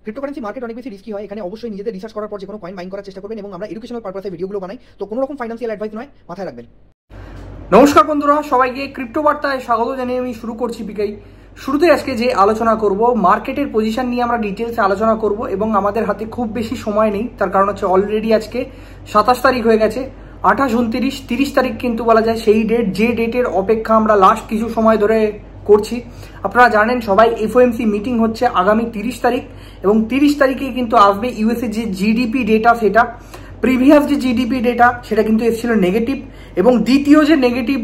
Cryptocurrency market অনেক বেশি risky হয়। এখানে অবশ্যই নিজেদের রিসার্চ করার পর যে কোনো কয়েন বাইং করার চেষ্টা করবেন এবং আমরা এডুকেশনাল পারপাসে ভিডিওগুলো বানাই, তো কোনো রকম ফাইন্যান্সিয়াল অ্যাডভাইস নয়, মাথায় রাখবেন। নমস্কার বন্ধুরা, সবাইকে ক্রিপ্টো বার্তায় স্বাগত জানিয়ে আমি শুরু করছি বিকাই। শুরুতে আজকে যে আলোচনা করব মার্কেটের পজিশন নিয়ে আমরা ডিটেলসে আলোচনা করব এবং আমাদের হাতে খুব বেশি সময় নেই, তার কারণ হচ্ছে অলরেডি আজকে 27 তারিখ হয়ে গেছে। 28, 29, 30 তারিখ কিন্তু বলা যায় সেই ডেট, যে ডেটের অপেক্ষা আমরা লাস্ট কিছু সময় ধরে করছি। আপনারা জানেন সবাই এফওএমসি মিটিং হচ্ছে আগামী 30 তারিখ এবং 30 তারিখে কিন্তু আসবে ইউএসএ যে জিডিপি ডেটা, সেটা প্রিভিয়াস যে জিডিপি ডেটা সেটা কিন্তু এসেছিল নেগেটিভ, এবং দ্বিতীয় যে নেগেটিভ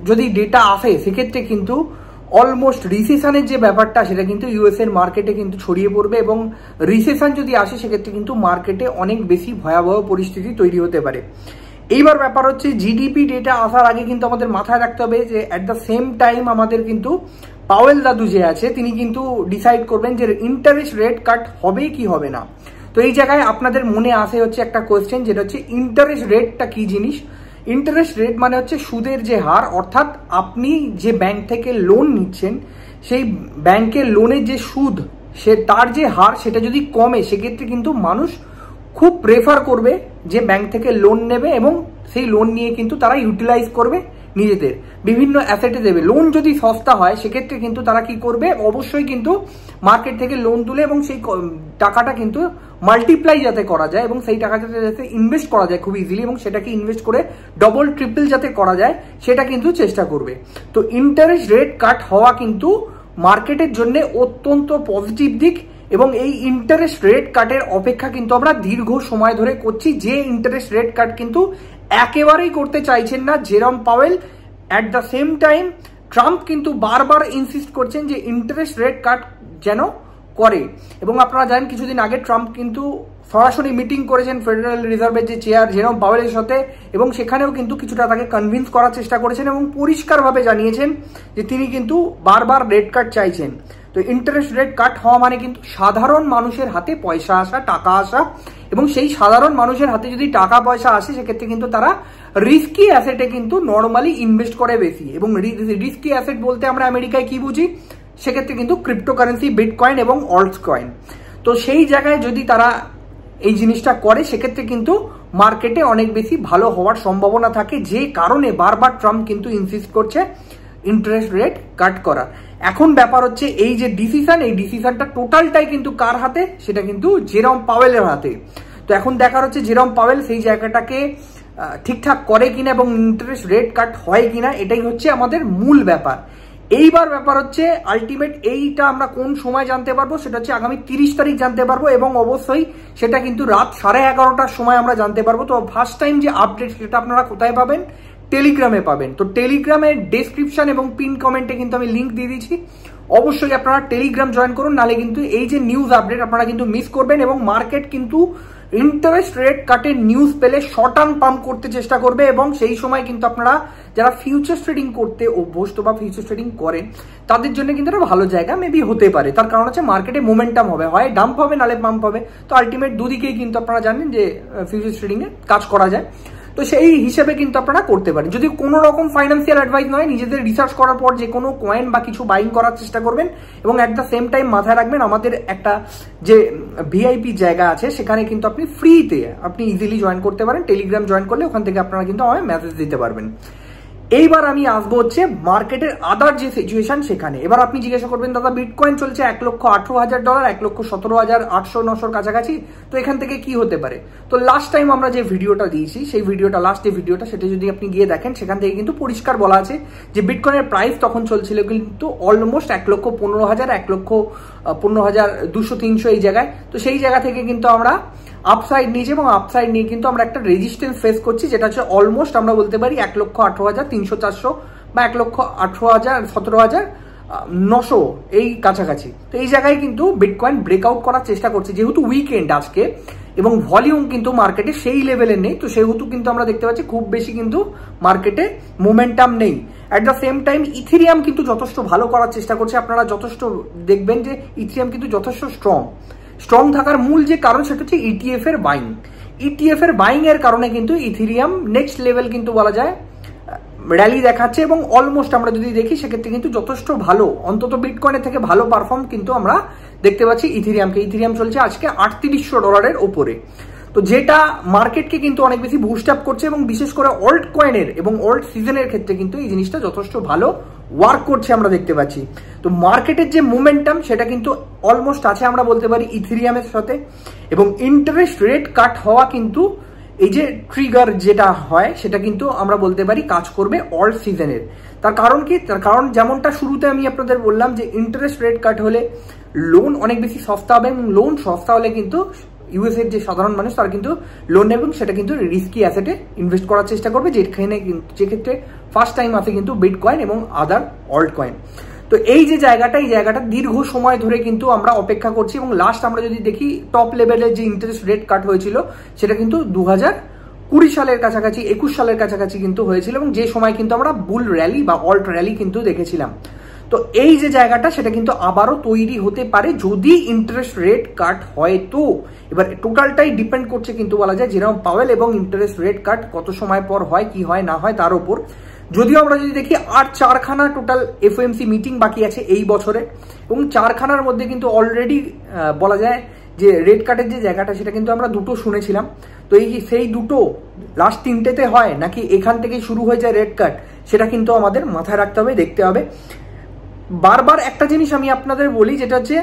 যদি ডেটা আসে সেক্ষেত্রে কিন্তু অলমোস্ট রিসেশনের যে ব্যাপারটা সেটা কিন্তু ইউএসএর মার্কেটে কিন্তু ছড়িয়ে পড়বে, এবং রিসেশন যদি আসে সেক্ষেত্রে কিন্তু মার্কেটে অনেক বেশি ভয়াবহ পরিস্থিতি তৈরি হতে পারে। এইবার ব্যাপার হচ্ছে জিডিপি ডেটা আসার আগে কিন্তু আমাদের মাথায় রাখতে হবে যে অ্যাট দ্য সেম টাইম আমাদের কিন্তু পাওয়েল দাদু যে আছে তিনি কিন্তু ডিসাইড করবেন যে ইন্টারেস্ট রেট কাট হবে কি হবে না। তো এই জায়গায় আপনাদের মনে আসে হচ্ছে একটা কোয়েশ্চেন, যেটা হচ্ছে ইন্টারেস্ট রেটটা কি জিনিস। ইন্টারেস্ট রেট মানে হচ্ছে সুদের যে হার, অর্থাৎ আপনি যে ব্যাংক থেকে লোন নিচ্ছেন সেই ব্যাংকের লোনের যে সুদ সে তার যে হার সেটা যদি কমে সেক্ষেত্রে কিন্তু মানুষ খুব প্রেফার করবে যে ব্যাংক থেকে লোন নেবে এবং সেই লোন নিয়ে কিন্তু তারা ইউটিলাইজ করবে নিজেদের বিভিন্ন অ্যাসেটে দেবে। লোন যদি সস্তা হয় সেক্ষেত্রে কিন্তু তারা কি করবে, অবশ্যই কিন্তু মার্কেট থেকে লোন তুলে এবং সেই টাকাটা কিন্তু মাল্টিপ্লাই যাতে করা যায় এবং সেই টাকাটা যাতে ইনভেস্ট করা যায় খুব ইজিলি, এবং সেটাকে ইনভেস্ট করে ডবল ট্রিপল যাতে করা যায় সেটা কিন্তু চেষ্টা করবে। তো ইন্টারেস্ট রেট কাট হওয়া কিন্তু মার্কেটের জন্য অত্যন্ত পজিটিভ দিক, এবং এই ইন্টারেস্ট রেট কাটের অপেক্ষা কিন্তু আমরা দীর্ঘ সময় ধরে করছি। যে ইন্টারেস্ট রেট কাট কিন্তু একেবারেই করতে চাইছেন না জেরম Powell, at the same time Trump কিন্তু বারবার ইনসিস্ট করছেন যে ইন্টারেস্ট রেট কাট যেন করে। এবং আপনারা জানেন কিছুদিন আগে ট্রাম্প কিন্তু সরাসরি মিটিং করেছেন ফেডারেল রিজার্ভের যে চেয়ার জেরম পাওয়েলের সাথে, এবং সেখানেও কিন্তু কিছুটা তাকে কনভিন্স করার চেষ্টা করেছেন এবং পরিষ্কারভাবে জানিয়েছেন যে তিনি কিন্তু বারবার রেট কাট চাইছেন। তো ইন্টারেস্ট রেট কাট হওয়া মানে কিন্তু সাধারণ মানুষের হাতে পয়সা আসা, টাকা আসা, এবং সেই সাধারণ মানুষের হাতে যদি টাকা পয়সা আসে সেক্ষেত্রে কিন্তু তারা রিস্কি অ্যাসেটে কিন্তু নর্মালি ইনভেস্ট করে বেশি। এবং রিস্কি অ্যাসেট বলতে আমরা আমেরিকায় কি বুঝি, সেক্ষেত্রে কিন্তু ক্রিপ্টোকারেন্সি, বিটকয়েন এবং অল্ট কয়েন। তো সেই জায়গায় যদি তারা এই জিনিসটা করে সেক্ষেত্রে কিন্তু মার্কেটে অনেক বেশি ভালো হওয়ার সম্ভাবনা থাকে, যে কারণে বারবার ট্রাম্প কিন্তু ইনসিস্ট করছে ইন্টারেস্ট রেট কাট করা। এখন ব্যাপার হচ্ছে এই যে ডিসিশন, এই ডিসিশনটা টোটালটাই কিন্তু কার হাতে, সেটা কিন্তু জেরম পাওয়েলের হাতে। তো এখন দেখার হচ্ছে জেরম পাওয়েল সেই জায়গাটাকে ঠিকঠাক করে কিনা এবং ইন্টারেস্ট রেট কাট হয় কিনা, এটাই হচ্ছে আমাদের মূল ব্যাপার। এইবার ব্যাপার হচ্ছে আলটিমেট এইটা আমরা কোন সময় জানতে পারবো, সেটা হচ্ছে আগামী 30 তারিখ জানতে পারবো, এবং অবশ্যই সেটা কিন্তু রাত 11:30টার সময় আমরা জানতে পারবো। তো ফার্স্ট টাইম যে আপডেট সেটা আপনারা কোথায় পাবেন, টেলিগ্রামে পাবেন। তো টেলিগ্রামের ডেসক্রিপশন এবং পিন কমেন্টে কিন্তু আমি লিঙ্ক দিয়ে দিয়েছি, অবশ্যই আপনারা টেলিগ্রাম জয়েন করুন, নাহলে কিন্তু এই যে নিউজ আপডেট আপনারা কিন্তু মিস করবেন। এবং মার্কেট কিন্তু ইন্টারেস্ট রেট কাটের নিউজ পেলে শর্ট টার্ম পাম্প করতে চেষ্টা করবে, এবং সেই সময় কিন্তু আপনারা যারা ফিউচার ট্রেডিং করতে অভ্যস্ত বা ফিউচার ট্রেডিং করেন তাদের জন্য কিন্তু একটা ভালো জায়গা মেবি হতে পারে। তার কারণ হচ্ছে মার্কেটে মোমেন্টাম হবে, হয় ডাম্প হবে নাহলে পাম্প হবে। তো আলটিমেট দুদিকেই কিন্তু আপনারা জানেন যে ফিউচার ট্রেডিং এ কাজ করা যায়। তো সেই হিসেবে কিন্তু আপনারা করতে পারেন। যদি কোনো রকম ফাইন্যান্সিয়াল অ্যাডভাইস নয়, নিজেদের রিসার্চ করার পর যে কোনো কয়েন বা কিছু বাইং করার চেষ্টা করবেন, এবং অ্যাট দ্য সেম টাইম মাথায় রাখবেন আমাদের একটা যে ভিআইপি জায়গা আছে সেখানে কিন্তু আপনি ফ্রিতে আপনি ইজিলি জয়েন করতে পারেন। টেলিগ্রাম জয়েন করলে ওখান থেকে আপনারা কিন্তু আমায় মেসেজ দিতে পারবেন। এইবার আমি আসবো হচ্ছে মার্কেটের আদার যে সিচুয়েশন সেখানে। এবার আপনি জিজ্ঞাসা করবেন দাদা বিটকয়েন চলছে $1,18,000, $1,17,000-800-900 কাছাকাছি, তো এখান থেকে কি হতে পারে। তো লাস্ট টাইম আমরা যে ভিডিওটা দিয়েছি সেই ভিডিওটা, লাস্ট যে ভিডিওটা সেটা যদি আপনি গিয়ে দেখেন সেখান থেকে কিন্তু পরিষ্কার বলা আছে যে বিটকয়েনের প্রাইস তখন চলছিল কিন্তু অলমোস্ট 1,15,000, 1,15,200-300 এই জায়গায়। তো সেই জায়গা থেকে কিন্তু আমরা আপসাইড নিয়েছি এবং আপসাইড নিয়ে কিন্তু আমরা একটা রেজিস্ট্যান্স ফেস করছি, যেটা হচ্ছে অলমোস্ট আমরা বলতে পারি 1,18,300-400 বা 1,18,000-17,900 এই কাছাকাছি। তো এই জায়গায় কিন্তু বিটকয়েন ব্রেকআউট করার চেষ্টা করছে, যেহেতু উইকেন্ড আজকে এবং ভলিউম কিন্তু মার্কেটে সেই লেভেলে নেই, তো সেহেতু কিন্তু আমরা দেখতে পাচ্ছি খুব বেশি কিন্তু মার্কেটে মোমেন্টাম নেই। At the same time Ethereum কিন্তু যথেষ্ট ভালো করার চেষ্টা করছে। আপনারা যথেষ্ট দেখবেন যে ইথেরিয়াম কিন্তু যথেষ্ট স্ট্রং থাকার মূল যে কারণ সেটা হচ্ছে ইটিএফ এর বাইং। ইটিএফ এর বাইং এর কারণে কিন্তু ইথেরিয়াম নেক্সট লেভেল কিন্তু বলা যায় র্যালি দেখাচ্ছে, এবং অলমোস্ট আমরা যদি দেখি সেক্ষেত্রে কিন্তু যথেষ্ট ভালো, অন্তত বিটকয়েনের থেকে ভালো পারফর্ম কিন্তু আমরা দেখতে পাচ্ছি ইথেরিয়ামকে। ইথেরিয়াম চলছে আজকে $3800 ওপরে। তো যেটা মার্কেটকে কিন্তু অনেক বেশি বুস্ট আপ করছে এবং বিশেষ করে অল্ট কয়েনের এবং অল্ট সিজনের ক্ষেত্রে কিন্তু এই জিনিসটা যথেষ্ট ভালো ওয়ার্ক করছে আমরা দেখতে পাচ্ছি। তো মার্কেটের যে মোমেন্টাম সেটা কিন্তু অলমোস্ট আছে আমরা বলতে পারি ইথেরিয়ামের সাথে, এবং ইন্টারেস্ট রেট কাট হওয়া কিন্তু এই যে ট্রিগার যেটা হয় সেটা কিন্তু আমরা বলতে পারি কাজ করবে অল্ট সিজনের। তার কারণ কি? তার কারণ যেমনটা শুরুতে আমি আপনাদের বললাম যে ইন্টারেস্ট রেট কাট হলে লোন অনেক বেশি সস্তা হবে, এবং লোন সস্তা হলে কিন্তু ইউএসএর যে সাধারণ মানুষ তারা কিন্তু লোন নেবে এবং সেটা কিন্তু রিস্কি অ্যাসেটে ইনভেস্ট করার চেষ্টা করবে, যে ক্ষেত্রে ফার্স্ট টাইম আছে কিন্তু বিটকয়েন এবং আদার অল্ট কয়েন। তো এই যে জায়গাটা, এই জায়গাটা দীর্ঘ সময় ধরে কিন্তু আমরা অপেক্ষা করছি, এবং লাস্ট আমরা যদি দেখি টপ লেভেলের যে ইন্টারেস্ট রেট কাট হয়েছিল সেটা কিন্তু 2020 সালের কাছাকাছি 21 সালের কাছাকাছি কিন্তু হয়েছিল, এবং যে সময় কিন্তু আমরা বুল র্যালি বা অল্ট র্যালি কিন্তু দেখেছিলাম। তো এই যে জায়গাটা সেটা কিন্তু আবারও তৈরি হতে পারে যদি ইন্টারেস্ট রেট কাট হয়। তো এবার টোটালটাই ডিপেন্ড করছে কিন্তু বলা যায় যেরকম পাওয়েল এবং ইন্টারেস্ট রেট কাট কত সময় পর হয়, কি হয় না হয় তার উপর। যদিও আমরা যদি দেখি আর 4খানা টোটাল এফওএমসি মিটিং বাকি আছে এই বছরে, এবং 4খানার মধ্যে কিন্তু অলরেডি বলা যায় যে রেট কাটের যে জায়গাটা সেটা কিন্তু আমরা 2টো শুনেছিলাম। তো এই সেই 2টো লাস্ট 3টেতে হয় নাকি এখান থেকে শুরু হয়ে যায় রেট কাট, সেটা কিন্তু আমাদের মাথায় রাখতে হবে, দেখতে হবে। বারবার একটা জিনিস আমি আপনাদের বলি, যেটা হচ্ছে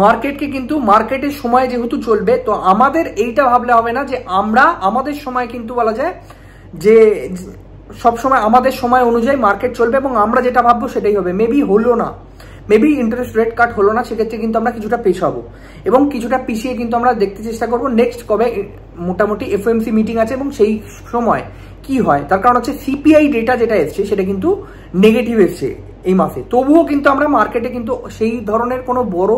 মার্কেটকে কিন্তু মার্কেটের সময় যেহেতু চলবে, তো আমাদের এইটা ভাবলে হবে না যে আমরা আমাদের সময় কিন্তু বলা যায় যে সবসময় আমাদের সময় অনুযায়ী মার্কেট চলবে এবং আমরা যেটা ভাববো সেটাই হবে। মেবি হলো না, মেবি ইন্টারেস্ট রেট কাট হলো না, সেক্ষেত্রে কিন্তু আমরা কিছুটা পেছাবো এবং কিছুটা পিছিয়ে কিন্তু আমরা দেখতে চেষ্টা করবো নেক্সট কবে মোটামুটি এফওএমসি মিটিং আছে এবং সেই সময় কি হয়। তার কারণ হচ্ছে সিপিআই ডেটা যেটা এসছে সেটা কিন্তু নেগেটিভ এসছে এই মাসে, তবুও কিন্তু আমরা মার্কেটে কিন্তু সেই ধরনের কোনো বড়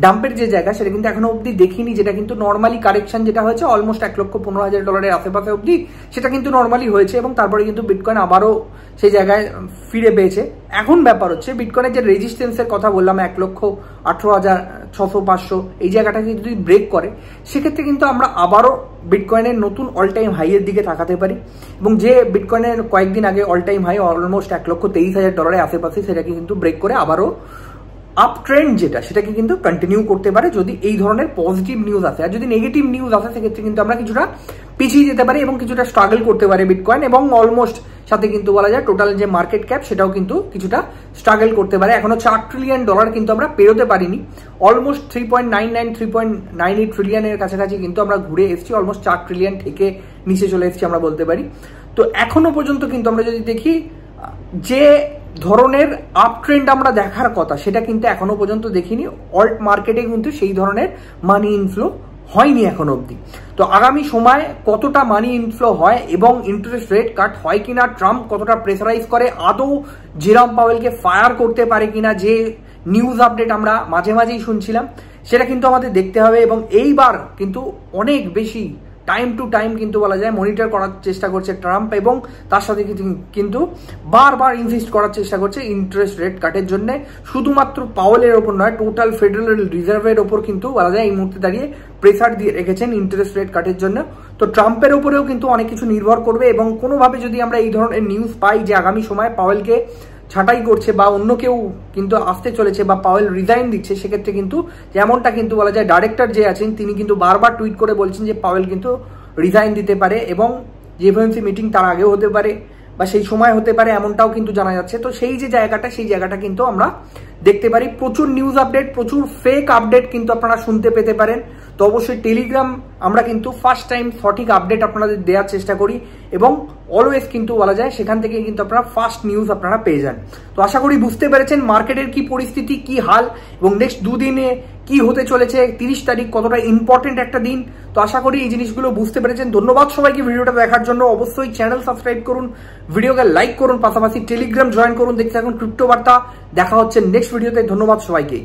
ডাম্পের যে জায়গা সেটা কিন্তু এখনো অবধি দেখিনি, যেটা কিন্তু নর্মালি কারেকশন যেটা হয়েছে অলমোস্ট $1,15,000 আশেপাশে অবধি সেটা কিন্তু নর্মালি হয়েছে, এবং তারপরে কিন্তু বিটকয়েন আবারও সেই জায়গায় ফিরে পেয়েছে। এখন ব্যাপার হচ্ছে বিটকয়েনের যে রেজিস্ট্যান্সের কথা বললাম 1,18,600-500 এই জায়গাটাকে যদি ব্রেক করে সেক্ষেত্রে কিন্তু আমরা আবারও বিটকয়েনের নতুন অল টাইম হাইয়ের দিকে তাকাতে পারি, এবং যে বিটকয়েনের কয়েকদিন আগে অল টাইম হাই অলমোস্ট $1,23,000 আশেপাশে সেটাকে কিন্তু ব্রেক করে আবারও আপ ট্রেন্ড যেটা সেটাকে কিন্তু কন্টিনিউ করতে পারে যদি এই ধরনের পজিটিভ নিউজ আসে। আর যদি নেগেটিভ নিউজ আসে সেক্ষেত্রে কিন্তু আমরা কিছুটা পিছিয়ে যেতে পারি এবং কিছুটা স্ট্রাগল করতে পারে বিটকয়েন, এবং অলমোস্ট সাথে কিন্তু বলা যায় টোটাল যে মার্কেট ক্যাপ সেটাও কিন্তু কিছুটা স্ট্রাগল করতে পারে। এখনো $4 ট্রিলিয়ন কিন্তু আমরা পেরোতে পারিনি, অলমোস্ট 3.98 ট্রিলিয়নের কাছাকাছি কিন্তু আমরা ঘুরে এসেছি, অলমোস্ট 4 ট্রিলিয়ন থেকে নিচে চলে এসেছি আমরা বলতে পারি। তো এখনো পর্যন্ত কিন্তু আমরা যদি দেখি যে ধরনের আপ ট্রেন্ড আমরা দেখার কথা সেটা কিন্তু এখনো পর্যন্ত দেখিনি, অল্ট মার্কেটে কিন্তু সেই ধরনের মানি ইনফ্লো হয়নি এখনো অবধি। তো আগামী সময় কতটা মানি ইনফ্লো হয় এবং ইন্টারেস্ট রেট কাট হয় কিনা, ট্রাম্প কতটা প্রেসারাইজ করে, আদৌ জেরম পাওয়েলকে ফায়ার করতে পারে কিনা, যে নিউজ আপডেট আমরা মাঝে মাঝেই শুনছিলাম সেটা কিন্তু আমাদের দেখতে হবে, এবং এইবার কিন্তু অনেক বেশি টাইম টু টাইম কিন্তু বলা যায় মনিটর করার চেষ্টা করছে ট্রাম্প, এবং তার সাথে কিন্তু বারবার ইনসিস্ট করার চেষ্টা করছে ইন্টারেস্ট রেট কাটের জন্য। শুধুমাত্র পাওয়েলের ওপর নয়, টোটাল ফেডারেল রিজার্ভের ওপর কিন্তু বলা যায় এই মুহূর্তে দাঁড়িয়ে প্রেসার দিয়ে রেখেছেন ইন্টারেস্ট রেট কাটের জন্য। তো ট্রাম্পের ওপরেও কিন্তু অনেক কিছু নির্ভর করবে, এবং কোনোভাবে যদি আমরা এই ধরনের নিউজ পাই যে আগামী সময় পাওয়েলকে ছাঁটাই করছে বা অন্য কেউ কিন্তু আসতে চলেছে বা পাওয়েল রিজাইন দিচ্ছে, সেক্ষেত্রে কিন্তু যেমনটা কিন্তু বলা যায় ডাইরেক্টর যে আছেন তিনি কিন্তু বারবার টুইট করে বলছেন যে পাওয়েল কিন্তু রিজাইন দিতে পারে, এবং যে এফওএমসি মিটিং তার আগেও হতে পারে বা সেই সময় হতে পারে এমনটাও কিন্তু জানা যাচ্ছে। তো সেই যে জায়গাটা সেই জায়গাটা কিন্তু আমরা দেখতে পারি। প্রচুর নিউজ আপডেট, প্রচুর ফেক আপডেট কিন্তু আপনারা শুনতে পেতে পারেন। তো অবশ্যই টেলিগ্রাম আমরা কিন্তু ফার্স্ট টাইম সঠিক আপডেট আপনাদের দেওয়ার চেষ্টা করি, এবং অলওয়েজ কিন্তু বলা যায় সেখান থেকে কিন্তু আপনারা ফার্স্ট নিউজ আপনারা পেয়ে যান। তো আশা করি বুঝতে পেরেছেন মার্কেটের কি পরিস্থিতি, কি হাল, এবং নেক্সট দুদিনে কি হতে চলেছে, 30 তারিখ কতটা ইম্পর্টেন্ট একটা দিন। তো আশা করি এই জিনিসগুলো বুঝতে পেরেছেন। ধন্যবাদ সবাইকে ভিডিওটা দেখার জন্য। অবশ্যই চ্যানেল সাবস্ক্রাইব করুন, ভিডিওকে লাইক করুন, পাশাপাশি টেলিগ্রাম জয়েন করুন। দেখতে থাকুন ক্রিপ্টো বার্তা। দেখা হচ্ছে নেক্সট ভিডিওতে। ধন্যবাদ সবাইকে।